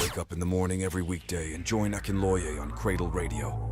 Wake up in the morning every weekday and join Akinloye on CradleRadio.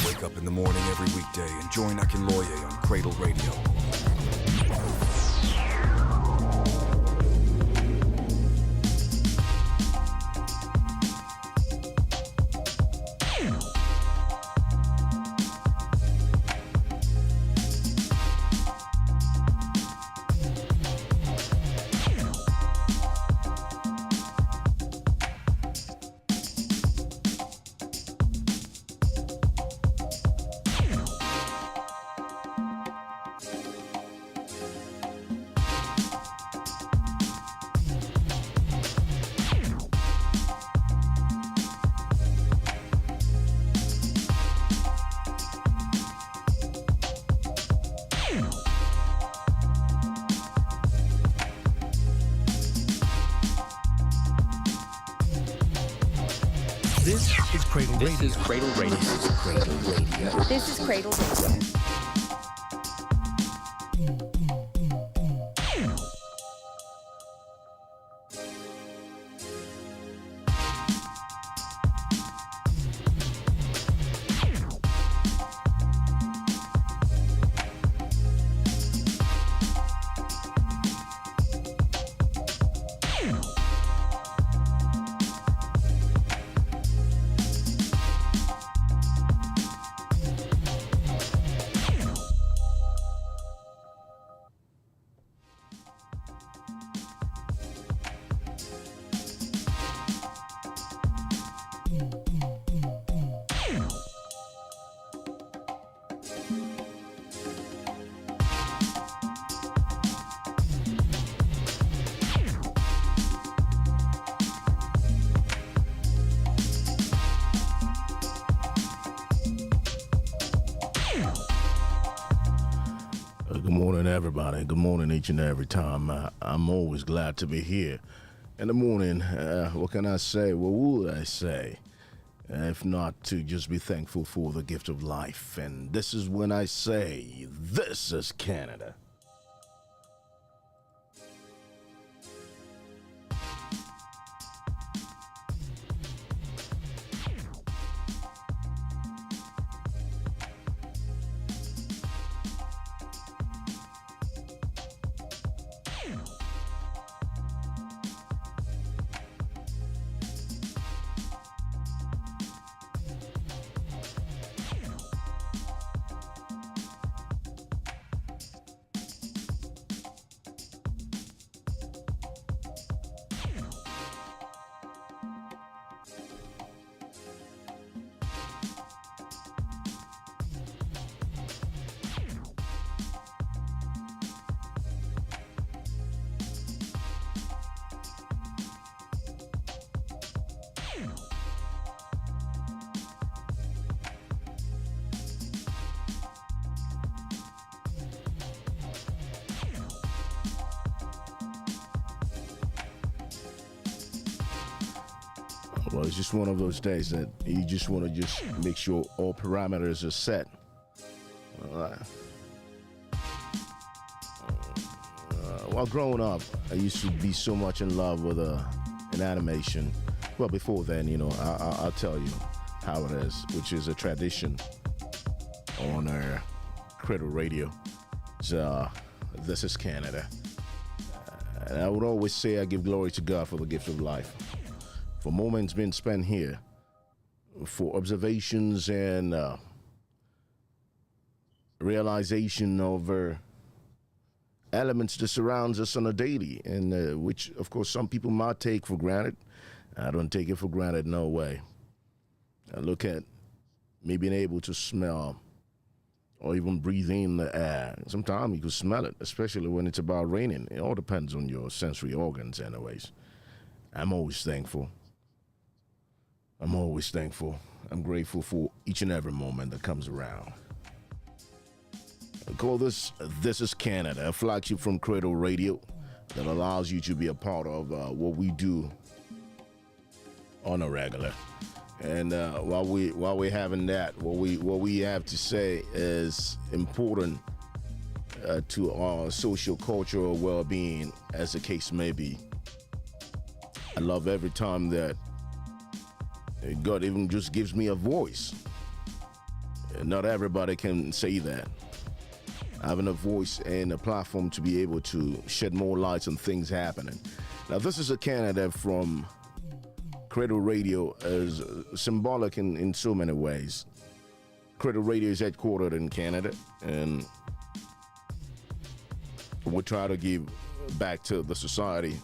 Wake up in the morning every weekday and join Akinloye on CradleRadio. This is CradleRadio. This is CradleRadio. Good morning, everybody. Good morning each and every time. I'm always glad to be here. In the morning, what can I say? What would I say? if not to just be thankful for the gift of life. And this is when I say, this is Canada. Well, it's just one of those days that you just want to just make sure all parameters are set. While growing up, I used to be so much in love with an animation. Well, before then, I'll tell you how it is, which is a tradition on our CradleRadio. So, this is Canada. And I would always say I give glory to God for the gift of life. For moments being spent here, for observations and realization of elements that surrounds us on a daily, and which, of course, some people might take for granted. I don't take it for granted, no way. I look at me being able to smell or even breathe in the air. Sometimes you can smell it, especially when it's about raining. It all depends on your sensory organs anyways. I'm always thankful. I'm grateful for each and every moment that comes around. I call this is Canada, a flagship from CradleRadio that allows you to be a part of what we do on a regular. And while we're having that, what we have to say is important to our social cultural well-being, as the case may be. I love every time that God even just gives me a voice. Not everybody can say that. Having a voice and a platform to be able to shed more lights on things happening. Now, this is a Canada from CradleRadio, is symbolic in so many ways. CradleRadio is headquartered in Canada, and we try to give back to the society,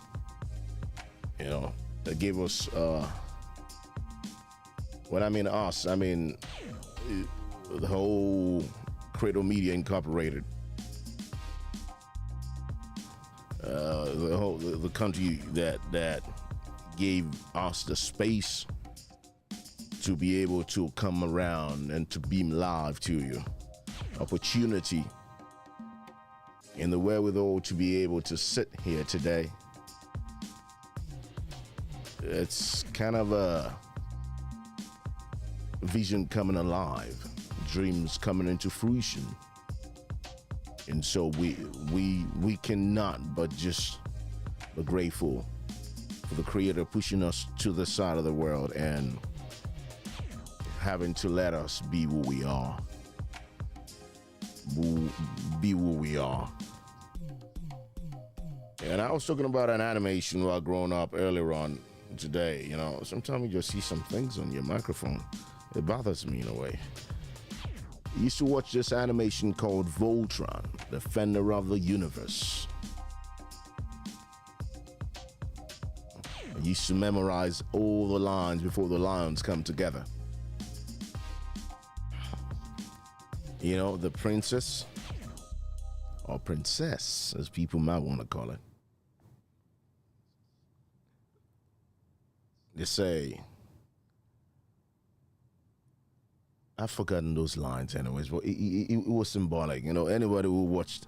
that gave us, when I mean us, I mean the whole Cradle Media Incorporated, the country that gave us the space to be able to come around and to beam live to you, opportunity and the wherewithal to be able to sit here today. It's kind of a vision coming alive, dreams coming into fruition. And so we cannot but just be grateful for the Creator pushing us to this side of the world and having to let us be who we are. Be who we are. And I was talking about an animation while growing up earlier on today. Sometimes you just see some things on your microphone. It bothers me in a way. I used to watch this animation called Voltron, Defender of the Universe. I used to memorize all the lines before the lines come together. The princess, or princess, as people might want to call it. They say, I've forgotten those lines anyways, but it was symbolic. Anybody who watched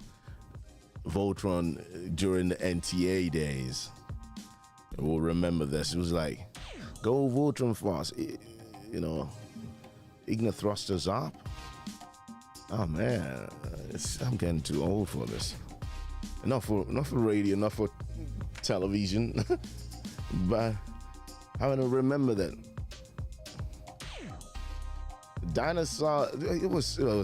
Voltron during the NTA days will remember this. It was like, go Voltron fast. Igna thrusters up. Oh man, I'm getting too old for this. Not for radio, not for television, but I want to remember that dinosaur. It was no.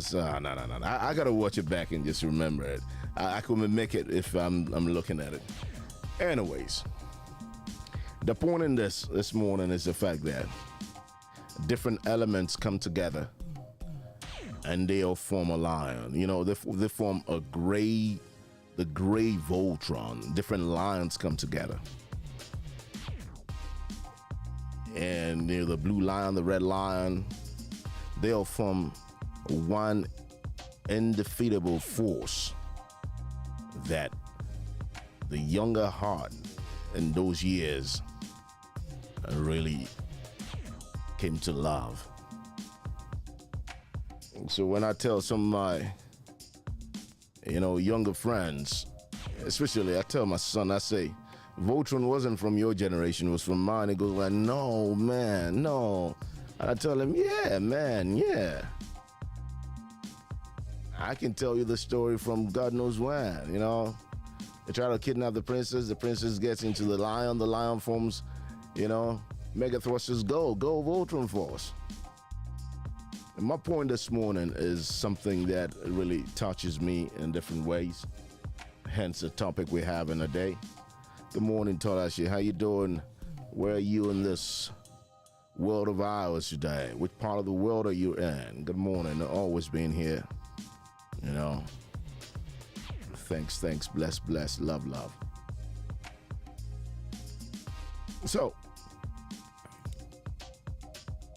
I gotta watch it back and just remember it. I could mimic it if I'm looking at it. Anyways, the point in this morning is the fact that different elements come together and they'll form a lion. They form the gray Voltron. Different lions come together. And the blue lion, the red lion, they'll form one undefeatable force that the younger heart in those years really came to love. So when I tell some of my younger friends, especially I tell my son, I say, Voltron wasn't from your generation, it was from mine. He goes like, no, man, no. And I tell him, yeah, man, yeah. I can tell you the story from God knows when, They try to kidnap the princess gets into the lion forms, mega thrusters go Voltron force. And my point this morning is something that really touches me in different ways, hence the topic we have in a day. Good morning, Tolashi. How you doing? Where are you in this world of ours today? Which part of the world are you in? Good morning. Always being here. Thanks. Bless. Love. So,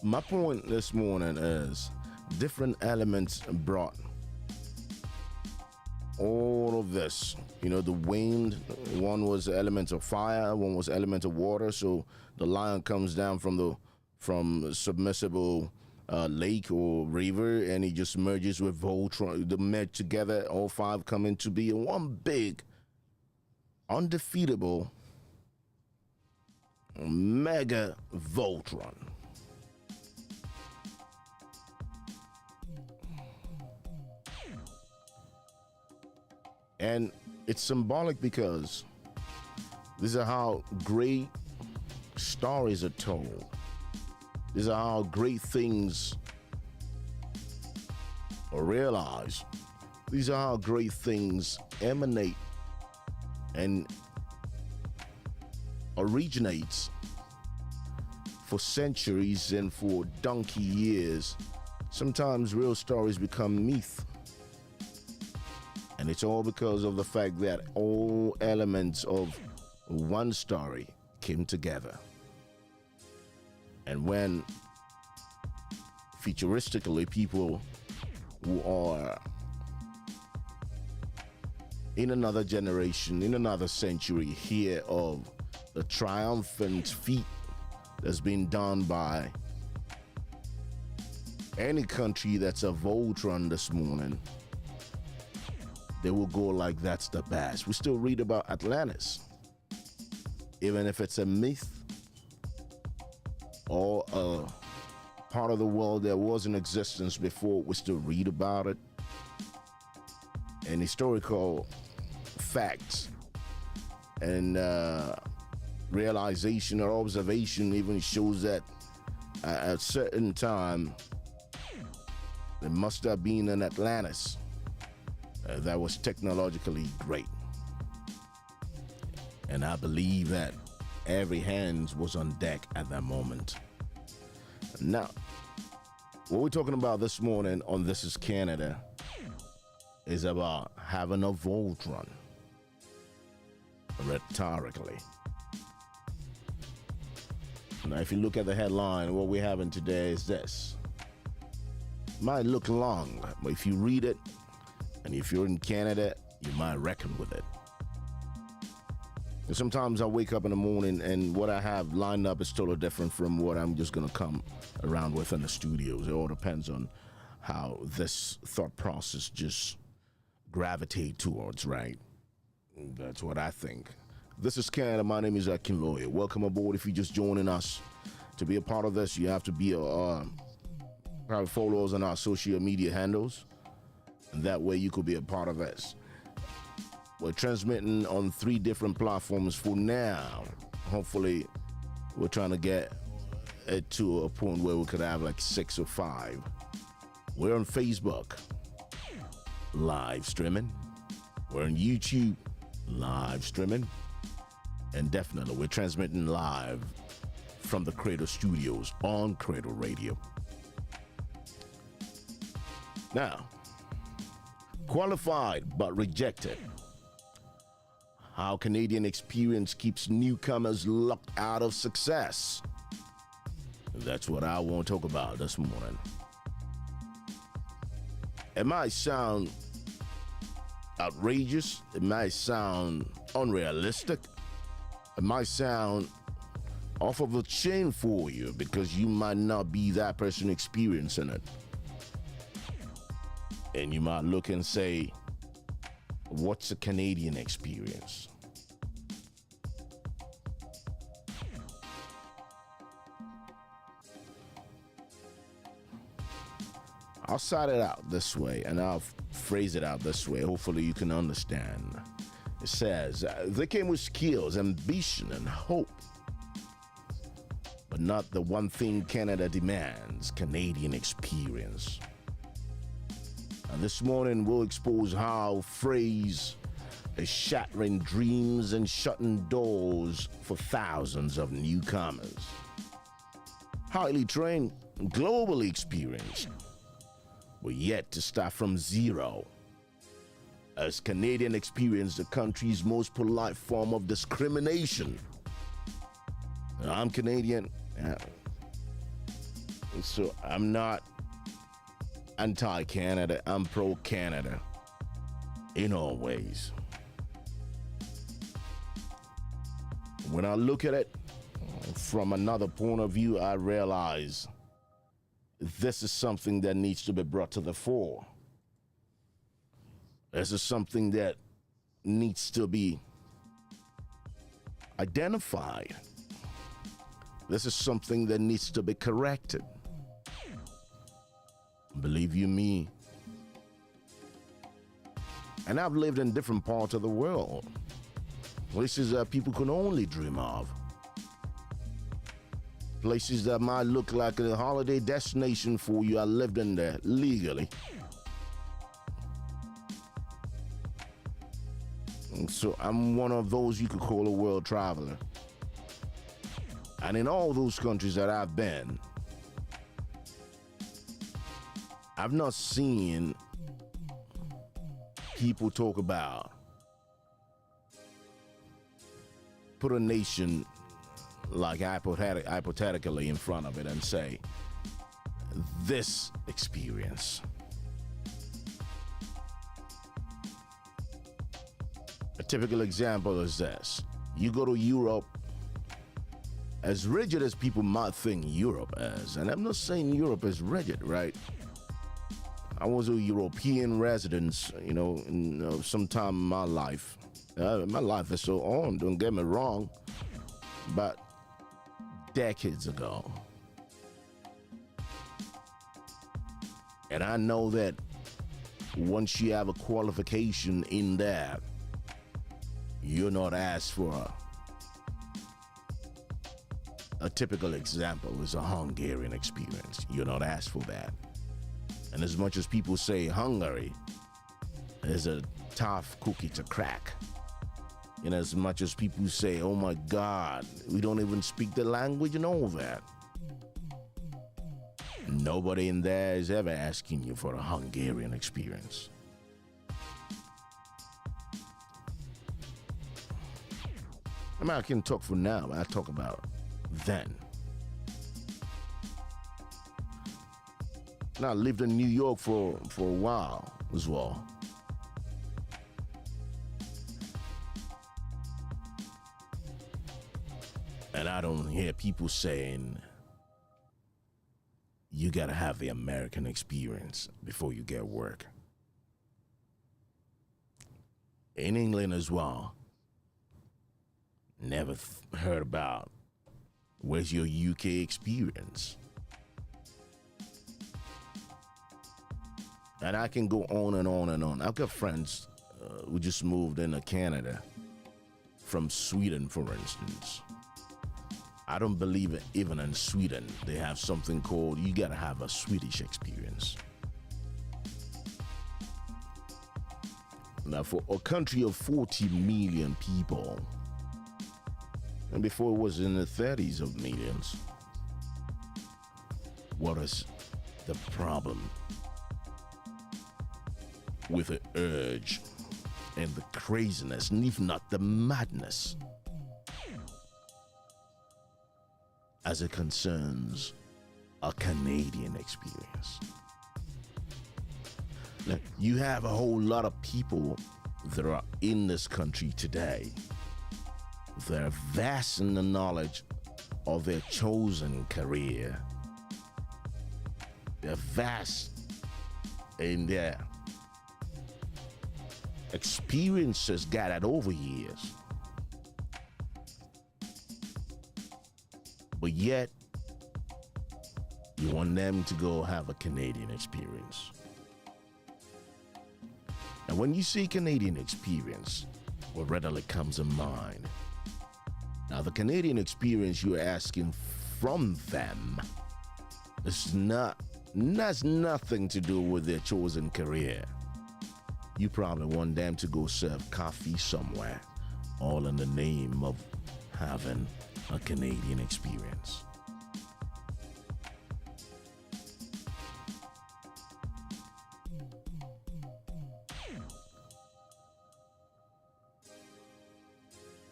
my point this morning is different elements brought all of this. The wind, one was element of fire, one was element of water. So the lion comes down from submersible lake or river, and he just merges with Voltron. They merge together, all five come into being one big, undefeatable, mega Voltron. And it's symbolic because these are how great stories are told. These are how great things are realized. These are how great things emanate and originates for centuries and for donkey years. Sometimes real stories become myth. And it's all because of the fact that all elements of one story came together. And when futuristically people who are in another generation, in another century, hear of the triumphant feat that's been done by any country that's a Voltron this morning, they will go like, that's the best. We still read about Atlantis. Even if it's a myth or a part of the world that was in existence before, we still read about it. And historical facts and realization or observation even shows that at a certain time there must have been an Atlantis that was technologically great. And I believe that every hand was on deck at that moment. Now, what we're talking about this morning on This Is Canada is about having a Voltron, rhetorically. Now, if you look at the headline, what we're having today is this. Might look long, but if you read it, and if you're in Canada, you might reckon with it. And sometimes I wake up in the morning and what I have lined up is totally different from what I'm just going to come around with in the studios. It all depends on how this thought process just gravitate towards, right? That's what I think. This is Canada. My name is Akin Lawyer. Welcome aboard if you're just joining us. To be a part of this, you have to be probably follow us on our social media handles, and that way you could be a part of this. We're transmitting on 3 different platforms for now. Hopefully, we're trying to get it to a point where we could have like 6 or 5. We're on Facebook, live streaming. We're on YouTube, live streaming. And definitely, we're transmitting live from the Cradle Studios on Cradle Radio. Now, qualified but rejected. How Canadian experience keeps newcomers locked out of success. That's what I want to talk about this morning. It might sound outrageous. It might sound unrealistic. It might sound off of the chain for you because you might not be that person experiencing it. And you might look and say, what's a Canadian experience? I'll start it out this way, and I'll phrase it out this way. Hopefully you can understand. It says, they came with skills, ambition, and hope, but not the one thing Canada demands, Canadian experience. And this morning we'll expose how phrase is shattering dreams and shutting doors for thousands of newcomers. Highly trained, globally experienced, but yet to start from zero. As Canadian experience the country's most polite form of discrimination. I'm Canadian, so I'm not anti-Canada, I'm pro-Canada in all ways. When I look at it from another point of view, I realize this is something that needs to be brought to the fore. This is something that needs to be identified. This is something that needs to be corrected. Believe you me. And I've lived in different parts of the world, places that people can only dream of. Places that might look like a holiday destination for you. I lived in there legally. And so I'm one of those you could call a world traveler. And in all those countries that I've been, I've not seen people talk about put a nation like hypothetically in front of it and say, this experience. A typical example is this. You go to Europe, as rigid as people might think Europe is, and I'm not saying Europe is rigid, right? I was a European resident, sometime in my life. My life is so on, don't get me wrong, but decades ago. And I know that once you have a qualification in there, you're not asked for a typical example is a Hungarian experience. You're not asked for that. And as much as people say Hungary is a tough cookie to crack, and as much as people say, oh my God, we don't even speak the language and all that, nobody in there is ever asking you for a Hungarian experience. I mean, I can talk for now, but I talk about then. Now, I lived in New York for a while as well. And I don't hear people saying, you gotta have the American experience before you get work. In England as well, never heard about Where's your UK experience? And I can go on and on and on. I've got friends who just moved into Canada from Sweden, for instance. I don't believe it, even in Sweden, they have something called, you gotta have a Swedish experience. Now, for a country of 40 million people, and before it was in the 30s of millions, what is the problem with the urge and the craziness, and if not the madness, as it concerns a Canadian experience? Now, you have a whole lot of people that are in this country today. They're vast in the knowledge of their chosen career. They're vast in their experiences gathered over years. But yet, you want them to go have a Canadian experience. And when you say Canadian experience, what readily comes in mind? Now, the Canadian experience you're asking from them has nothing to do with their chosen career. You probably want them to go serve coffee somewhere, all in the name of having a Canadian experience.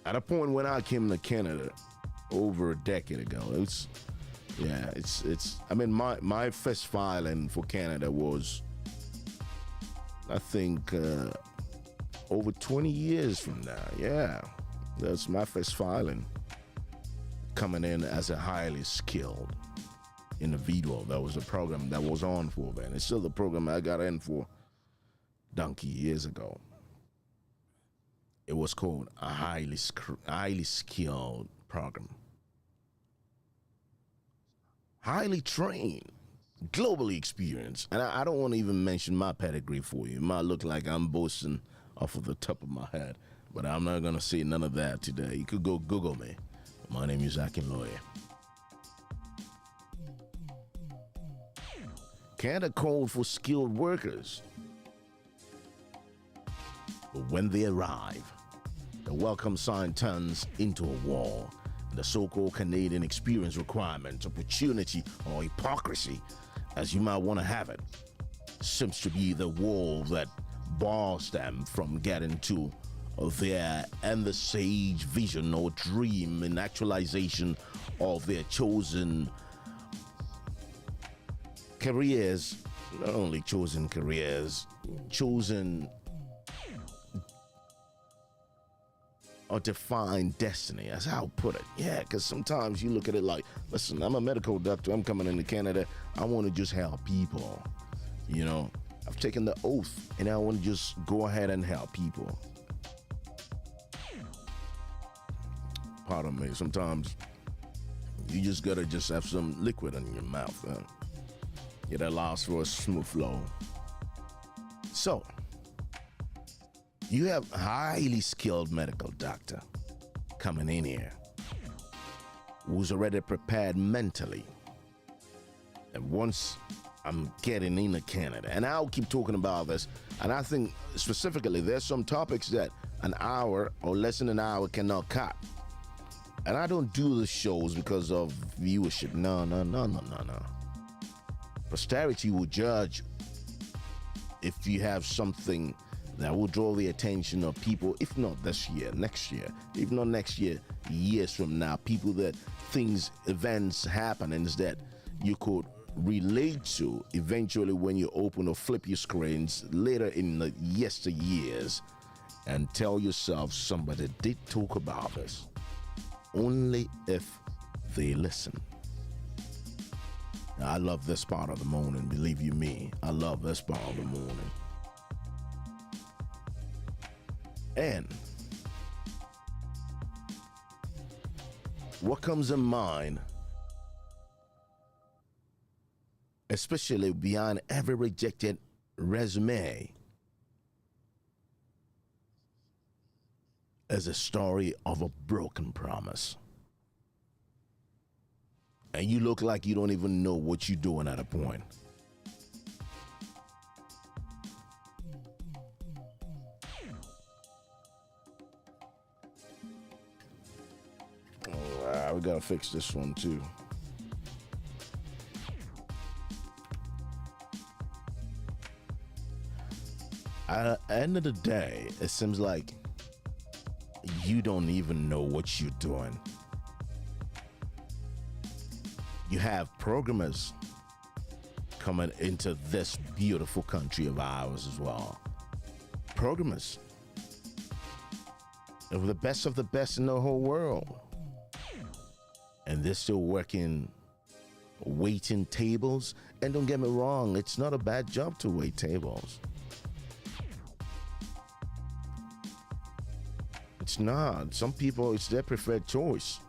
At a point when I came to Canada over a decade ago, my first filing for Canada was, I think, over 20 years from now. Yeah, that's my first filing. Coming in as a highly skilled individual. That was a program that was on for then. It's still the program I got in for donkey years ago. It was called a highly skilled program. Highly trained, globally experienced. And I don't want to even mention my pedigree for you. It might look like I'm boasting off of the top of my head, but I'm not going to say none of that today. You could go Google me. My name is CradleRadio. Canada called for skilled workers. But when they arrive, the welcome sign turns into a wall. The so-called Canadian experience requirement, opportunity, or hypocrisy, as you might want to have it, seems to be the wall that bars them from getting to their envisaged vision or dream in actualization of their chosen careers. Not only chosen careers, chosen or defined destiny. That's how I'll put it. Yeah, because sometimes you look at it like, listen, I'm a medical doctor. I'm coming into Canada. I want to just help people. You know, I've taken the oath and I want to just go ahead and help people. Pardon me, sometimes you just gotta just have some liquid in your mouth. It allows for a smooth flow. So, you have a highly skilled medical doctor coming in here who's already prepared mentally. And once I'm getting into Canada, and I'll keep talking about this, and I think specifically there's some topics that an hour or less than an hour cannot cut. And I don't do the shows because of viewership. No. Posterity will judge if you have something that will draw the attention of people, if not this year, next year, if not next year, years from now, people that things, events, happenings that you could relate to eventually when you open or flip your screens later in the yesteryears and tell yourself somebody did talk about this. Only if they listen. Now, I love this part of the morning, believe you me. I love this part of the morning. And what comes in mind, especially behind every rejected resume, is a story of a broken promise. And you look like you don't even know what you're doing at a point. All right, we gotta fix this one too. At the end of the day, it seems like you don't even know what you're doing. You have programmers coming into this beautiful country of ours as well. Programmers. They're the best of the best in the whole world. And they're still working, waiting tables. And don't get me wrong, it's not a bad job to wait tables. It's not. Some people, it's their preferred choice.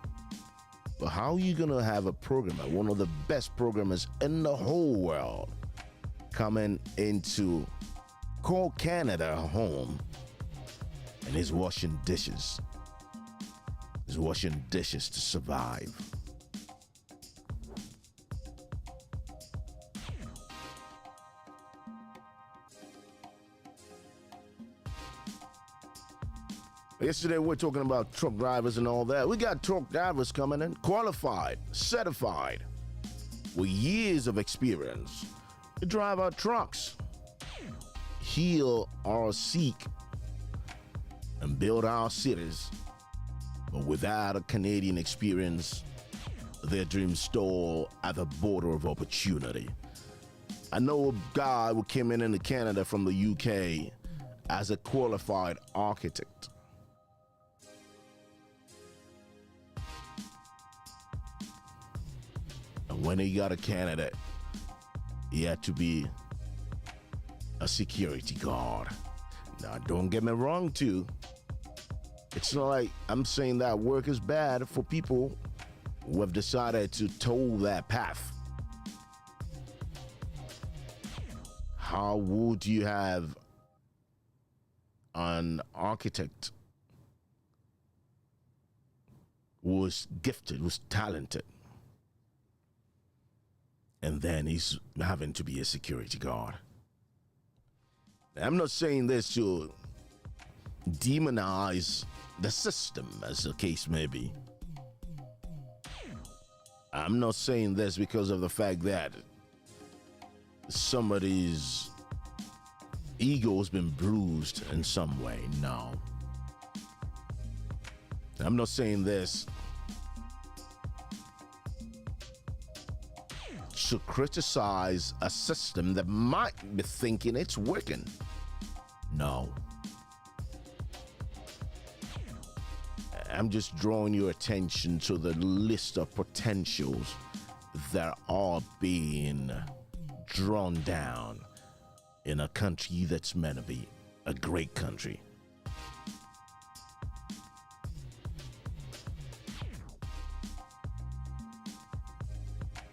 But how are you going to have a programmer, one of the best programmers in the whole world, coming into call Canada home, and he's washing dishes? He's washing dishes to survive. Yesterday, we're talking about truck drivers and all that. We got truck drivers coming in, qualified, certified, with years of experience to drive our trucks, heal our seek, and build our cities. But without a Canadian experience, their dreams stall at the border of opportunity. I know a guy who came into Canada from the UK as a qualified architect. And when he got to Canada, he had to be a security guard. Now, don't get me wrong, too. It's not like I'm saying that work is bad for people who have decided to toe that path. How would you have an architect who was gifted, who's talented, and then he's having to be a security guard? I'm not saying this to demonize the system, as the case may be. I'm not saying this because of the fact that somebody's ego has been bruised in some way. No. I'm not saying this to criticize a system that might be thinking it's working. No. I'm just drawing your attention to the list of potentials that are being drawn down in a country that's meant to be a great country.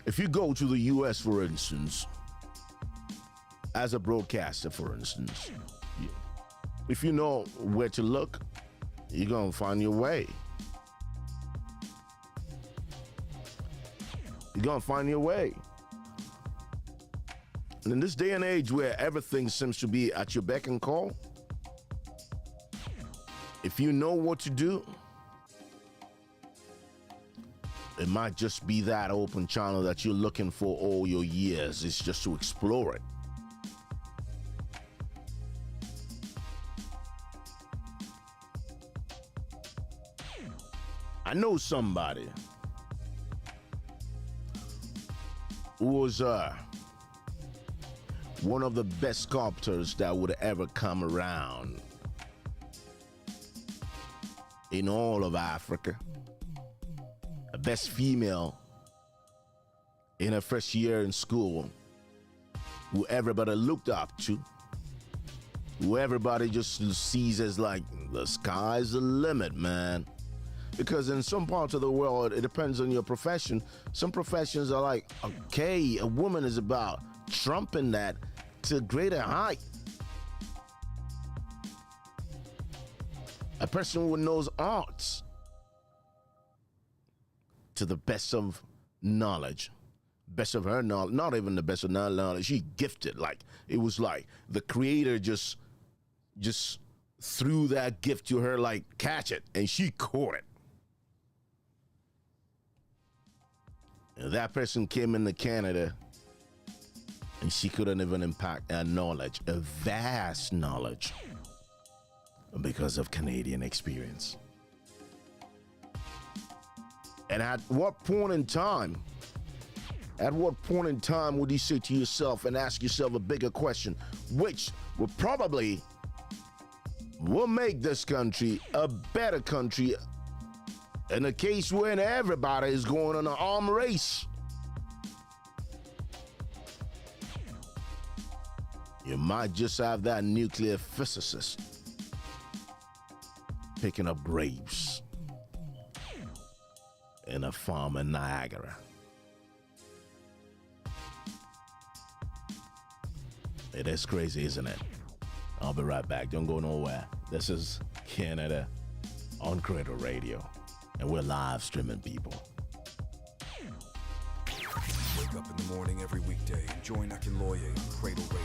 If you go to the US, for instance, as a broadcaster, for instance, if you know where to look, you're going to find your way. You're going to find your way. And in this day and age where everything seems to be at your beck and call, if you know what to do, it might just be that open channel that you're looking for all your years. It's just to explore it. I know somebody who was one of the best sculptors that would ever come around in all of Africa. The best female in her first year in school, who everybody looked up to, who everybody just sees as like, the sky's the limit, man. Because in some parts of the world, it depends on your profession. Some professions are like, okay, a woman is about trumping that to greater height. A person who knows arts to the best of knowledge. Best of her knowledge, not even the best of her knowledge. She gifted. Like, it was like the creator just threw that gift to her, like, catch it, and she caught it. And that person came into Canada and she couldn't even impact her knowledge, a vast knowledge, because of Canadian experience. And at what point in time would you say to yourself and ask yourself a bigger question, which will probably make this country a better country in a case when everybody is going on an arm race? You might just have that nuclear physicist picking up grapes in a farm in Niagara. It is crazy, isn't it? I'll be right back. Don't go nowhere. This is Canada on Cradle Radio, and we're live streaming, people. Wake up in the morning every weekday and join Akinloye on Cradle Radio.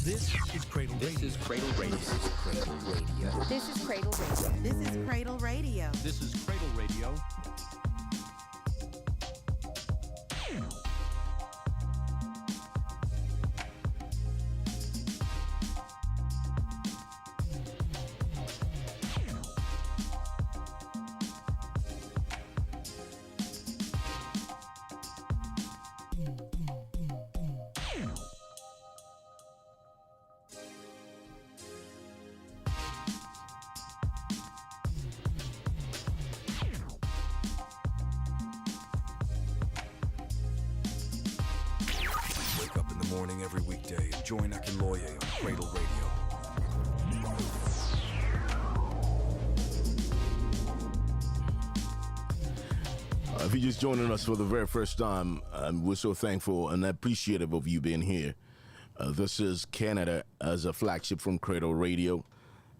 This is Cradle Radio. This is Cradle Radio. This is Cradle Radio. This is Cradle Radio. This is Cradle Radio. This is Cradle Radio. Morning every weekday and join Akinloye on Cradle Radio. If you're just joining us for the very first time, we're so thankful and appreciative of you being here. This is Canada as a flagship from Cradle Radio,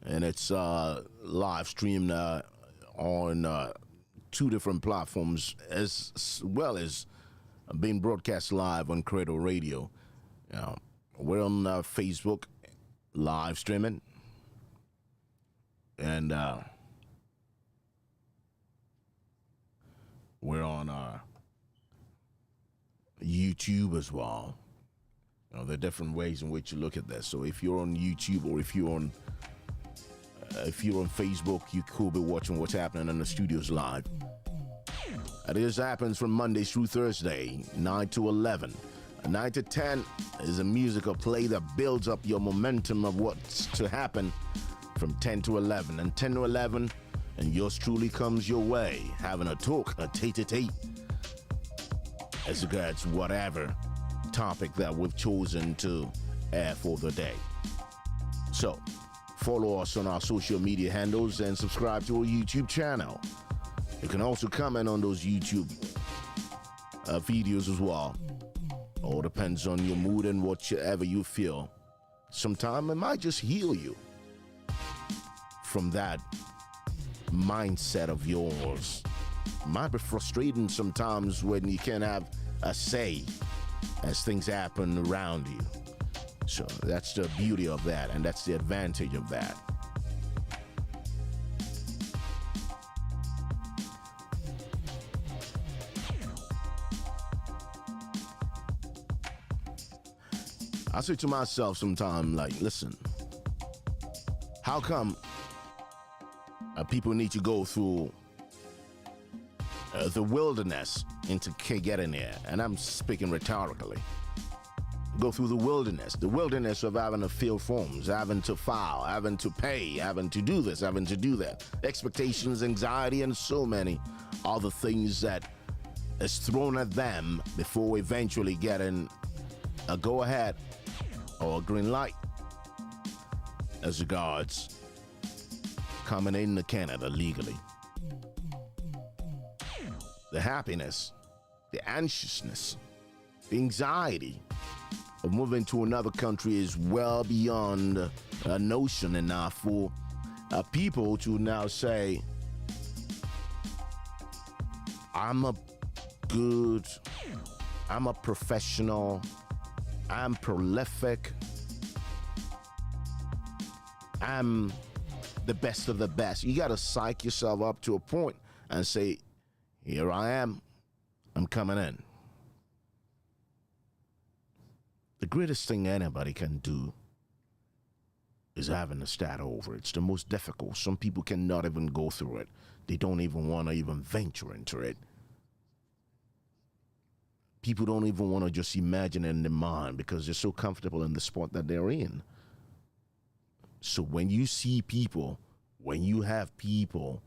and it's live streamed on 2 different platforms, as well as being broadcast live on Cradle Radio. We're on Facebook live streaming, and we're on YouTube as well. There are different ways in which you look at this. So if you're on YouTube or if you're on Facebook, you could be watching what's happening in the studios live. This happens from Monday through Thursday, 9 to 11. 9 to 10 is a musical play that builds up your momentum of what's to happen from 10 to 11. And 10 to 11, and yours truly comes your way, having a talk, a tete-a-tete, as regards whatever topic that we've chosen to air for the day. So, follow us on our social media handles and subscribe to our YouTube channel. You can also comment on those YouTube videos as well. All depends on your mood and whatever you feel. Sometimes it might just heal you from that mindset of yours. It might be frustrating sometimes when you can't have a say as things happen around you. So that's the beauty of that, and that's the advantage of that. I say to myself sometimes, like, listen, how come people need to go through the wilderness to get in there? And I'm speaking rhetorically. go through the wilderness of having to fill forms, having to file, having to pay, having to do this, having to do that. Expectations, anxiety, and so many other things that is thrown at them before eventually getting a go-ahead or a green light as regards coming into Canada legally. The happiness, the anxiousness, the anxiety of moving to another country is well beyond a notion enough for people to now say, I'm a professional, I'm prolific, I'm the best of the best. You got to psych yourself up to a point and say, here I am, I'm coming in. The greatest thing anybody can do is having to start over. It's the most difficult. Some people cannot even go through it. They don't even want to even venture into it. People don't even want to just imagine it in their mind because they're so comfortable in the spot that they're in. So when you see people, when you have people,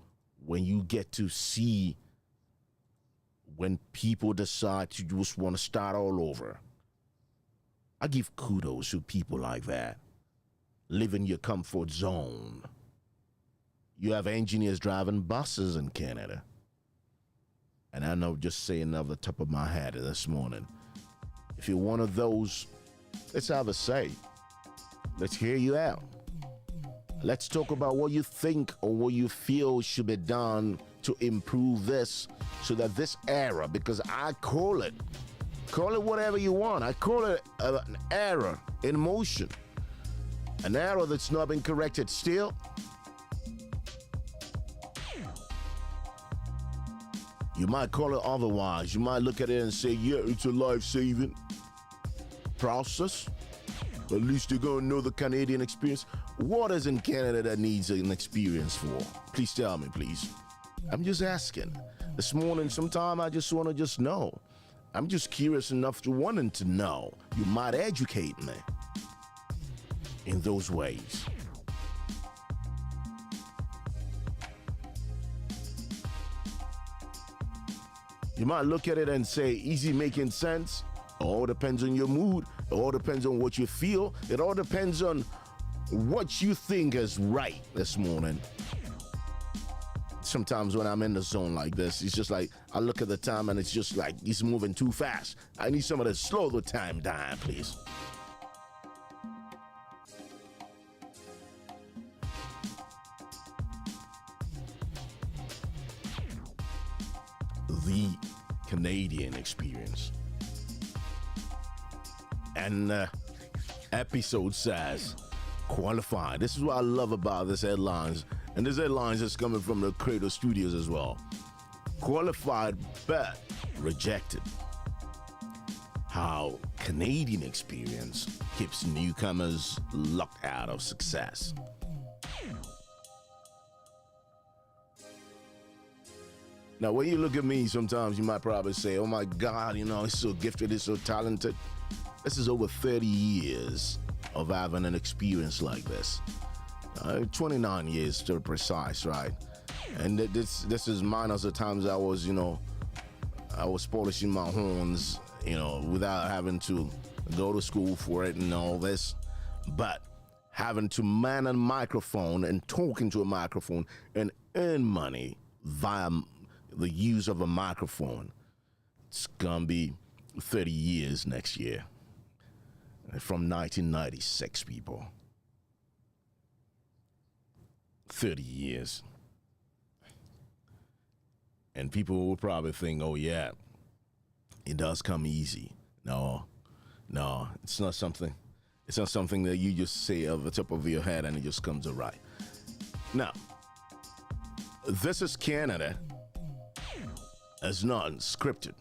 when you get to see when people decide to just want to start all over, I give kudos to people like that. Live in your comfort zone. You have engineers driving buses in Canada. And I know, just saying off the top of my head this morning, if you're one of those, let's have a say. Let's hear you out. Let's talk about what you think or what you feel should be done to improve this so that this era, because I call it whatever you want. I call it an error in motion. An error that's not been corrected still. You might call it otherwise. You might look at it and say, yeah, it's a life-saving process. At least you're going to know the Canadian experience. What is in Canada that needs an experience for? Please tell me, please. I'm just asking. This morning, sometime I just want to just know. I'm just curious enough to wanting to know. You might educate me in those ways. You might look at it and say, easy making sense. It all depends on your mood. It all depends on what you feel. It all depends on what you think is right this morning. Sometimes when I'm in the zone like this, it's just like I look at the time and it's just like it's moving too fast. I need somebody to slow the time down, please. The Canadian experience. And episode says qualified. This is what I love about this headlines. And this headlines is coming from the Cradle Studios as well. Qualified but rejected. How Canadian experience keeps newcomers locked out of success. Now, when you look at me, sometimes you might probably say, oh my God, he's so gifted, he's so talented. This is over 30 years of having an experience like this. 29 years to be precise, right? And this is minus the times I was polishing my horns, without having to go to school for it and all this. But having to man a microphone and talking to a microphone and earn money via the use of a microphone. It's gonna be 30 years next year. From 1996, people. 30 years. And people will probably think, oh yeah, it does come easy. No, it's not something that you just say off the top of your head and it just comes right. Now, This is Canada. It's not scripted.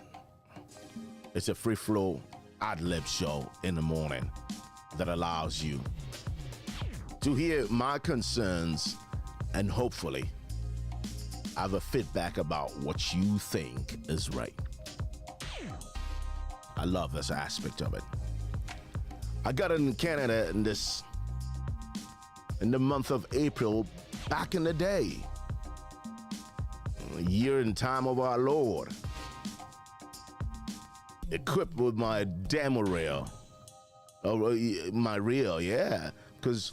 It's a free flow ad-lib show in the morning that allows you to hear my concerns and hopefully have a feedback about what you think is right. I love this aspect of it. I got in Canada in the month of April back in the day. A year and time of our Lord. Equipped with my demo reel. My reel, yeah. Because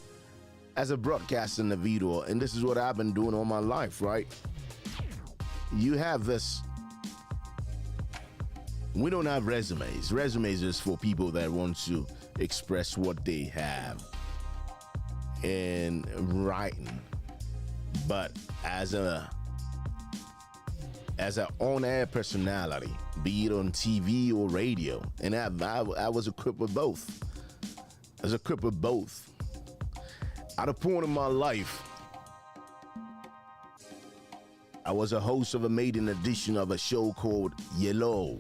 as a broadcaster in the video, and this is what I've been doing all my life, right? You have this. We don't have resumes. Resumes is for people that want to express what they have in writing. But as an on-air personality, be it on TV or radio, and I was equipped with both. I was equipped with both. At a point in my life, I was a host of a maiden edition of a show called Yellow.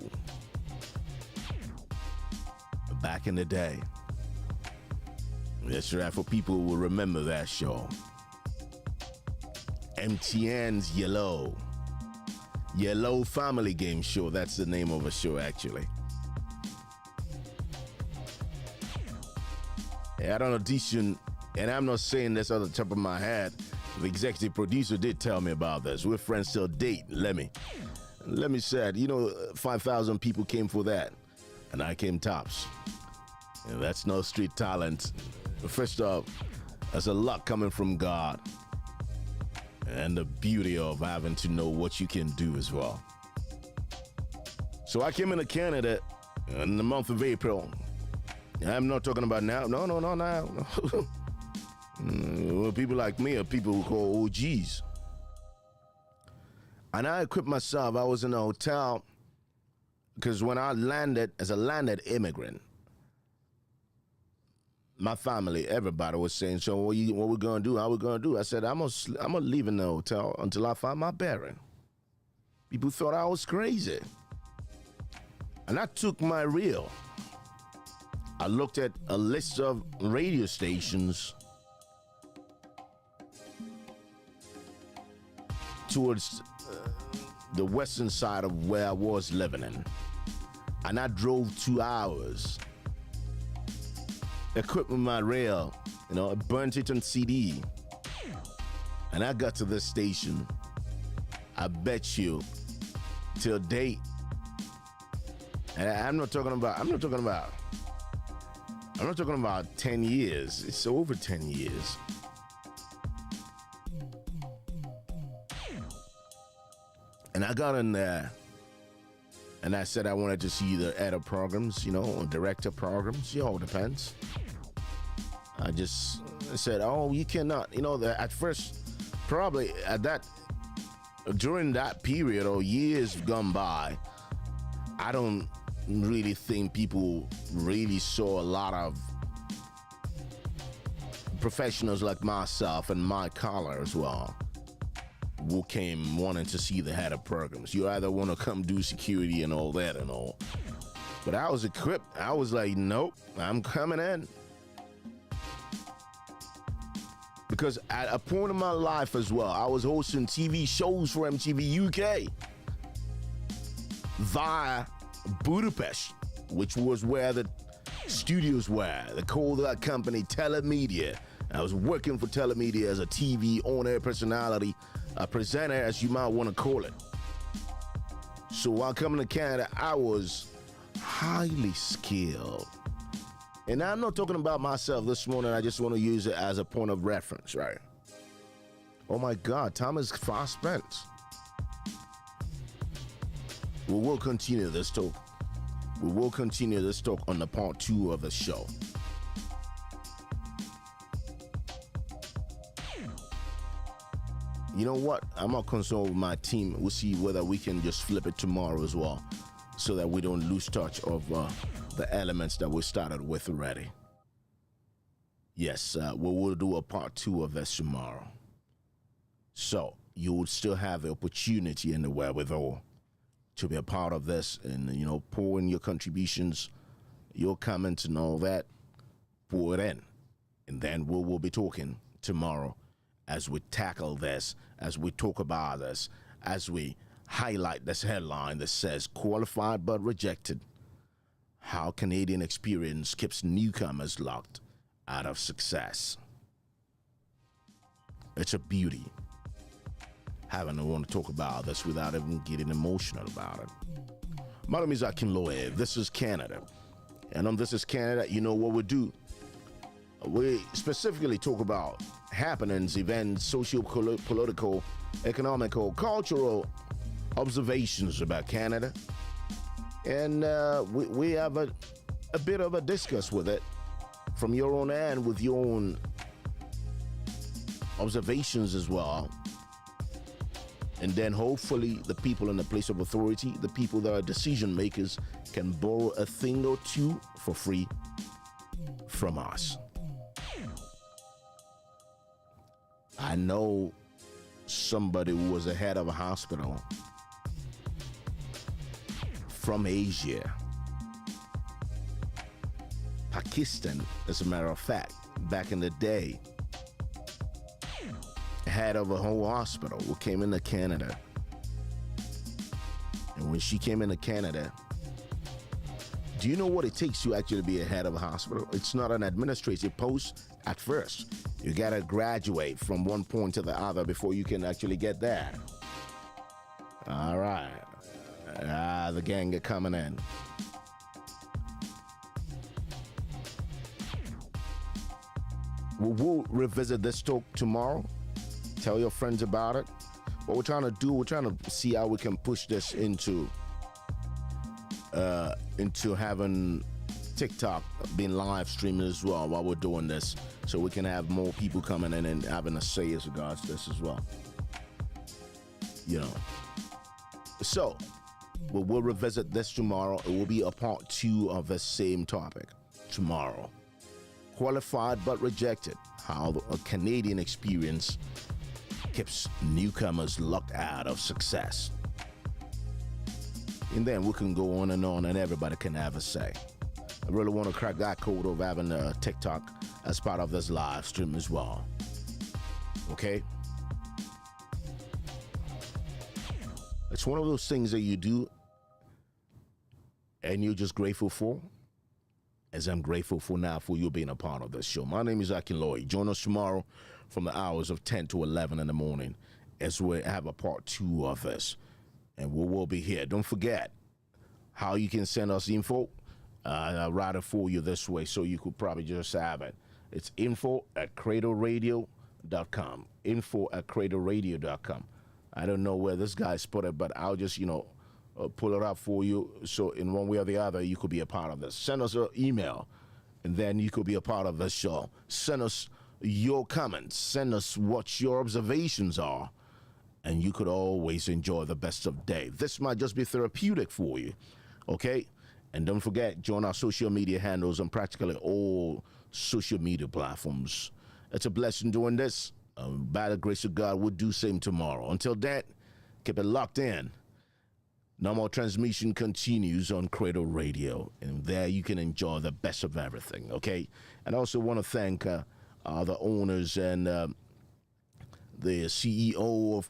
Back in the day. That's right, for people who will remember that show. MTN's Yellow. Yellow Family Game Show. That's the name of a show, actually. I had an audition, and I'm not saying this off the top of my head. The executive producer did tell me about this. We're friends till date. Let me say it. 5,000 people came for that, and I came tops. And that's no street talent. First off, there's a lot coming from God, and the beauty of having to know what you can do as well. So I came into Canada in the month of April. I'm not talking about now. No. Well, people like me are people who call OGs. And I equipped myself. I was in a hotel because when I landed as a landed immigrant, my family, everybody was saying, so what we going to do? How we going to do? I said, I'm gonna leave in the hotel until I find my bearing. People thought I was crazy. And I took my reel. I looked at a list of radio stations towards the western side of where I was living in. And I drove 2 hours. Equipped with my rail, I burnt it on CD. And I got to this station. I bet you till date. And I'm not talking about 10 years. It's over 10 years. And I got in there and I said I wanted to see the editor programs, or director programs. It all depends. I just said, oh, you cannot. At first, probably during that period or years gone by, I don't really think people really saw a lot of professionals like myself and my collar as well who came wanting to see the head of programs. You either want to come do security and all that and all. But I was equipped. I was like, nope, I'm coming in. Because at a point in my life as well, I was hosting TV shows for MTV UK via Budapest, which was where the studios were. They called that company Telemedia. I was working for Telemedia as a TV on-air personality, a presenter, as you might want to call it. So while coming to Canada, I was highly skilled. And I'm not talking about myself this morning. I just want to use it as a point of reference, right? Oh my God, time is fast spent. We will continue this talk. We will continue this talk on the part 2 of the show. You know what? I'm not concerned with my team. We'll see whether we can just flip it tomorrow as well, so that we don't lose touch of the elements that we started with already. Yes, we will do a part 2 of this tomorrow. So you would still have the opportunity and the wherewithal to be a part of this and, pour in your contributions, your comments and all that, pour it in. And then we will be talking tomorrow as we tackle this, as we talk about this, as we highlight this headline that says qualified but rejected. how Canadian experience keeps newcomers locked out of success. It's a beauty. Having to want to talk about this without even getting emotional about it. My name is Akinloye. This is Canada. And on This is Canada, you know what we do. We specifically talk about happenings, events, socio-political, economical, cultural observations about Canada. And we have a bit of a discuss with it from your own end with your own observations as well. And then hopefully the people in the place of authority, the people that are decision makers, can borrow a thing or two for free from us. I know somebody who was the head of a hospital from Asia, Pakistan, as a matter of fact, back in the day, head of a whole hospital who came into Canada. And when she came into Canada, do you know what it takes to actually be a head of a hospital? It's not an administrative post at first. You gotta graduate from one point to the other before you can actually get there. All right. The gang are coming in. We'll revisit this talk tomorrow. Tell your friends about it. What we're trying to do, we're trying to see how we can push this into having TikTok being live streamed as well while we're doing this, so we can have more people coming in and having a say as regards this as well. You know. So, we'll revisit this tomorrow. It will be a part 2 of the same topic tomorrow. Qualified but rejected. How a Canadian experience keeps newcomers locked out of success. And then we can go on and everybody can have a say. I really want to crack that code of having a TikTok as part of this live stream as well. Okay? It's one of those things that you do and you're just grateful for, as I'm grateful for now for you being a part of this show. My name is Akinloye. Join us tomorrow from the hours of 10 to 11 in the morning as we have a part 2 of this. And we will be here. Don't forget how you can send us info. I'll write it for you this way so you could probably just have it. It's info@CradleRadio.com. Info@CradleRadio.com. I don't know where this guy's put it, but I'll just, pull it up for you. So in one way or the other, you could be a part of this. Send us an email, and then you could be a part of this show. Send us your comments. Send us what your observations are, and you could always enjoy the best of day. This might just be therapeutic for you, okay? And don't forget, join our social media handles on practically all social media platforms. It's a blessing doing this. By the grace of God, we'll do same tomorrow. Until then, keep it locked in. Normal transmission continues on Cradle Radio, and there you can enjoy the best of everything, okay? And I also want to thank the owners and the CEO of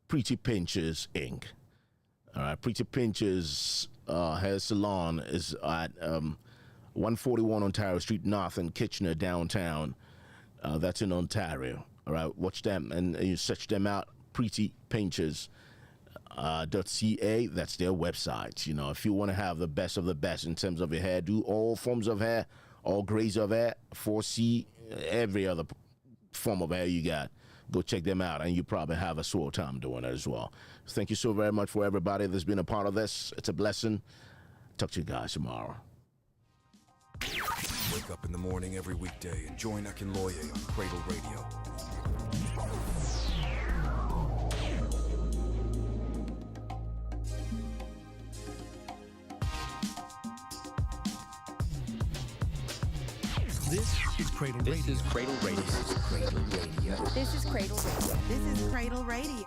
Pretty Pinches, Inc. All right, Pretty Pinches hair salon is at 141 Ontario Street North in Kitchener, downtown. That's in Ontario. All right, watch them and you search them out, Pretty Pinches. .ca, that's their website. If you want to have the best of the best in terms of your hair, do all forms of hair, all grades of hair, 4C, every other form of hair you got, go check them out, and you probably have a swell time doing it as well. Thank you so very much for everybody that's been a part of this. It's a blessing. Talk to you guys tomorrow. Wake up in the morning every weekday and join Akinloye on Cradle Radio. This is Cradle Radio. This is Cradle Radio. This is Cradle Radio. This is Cradle Radio.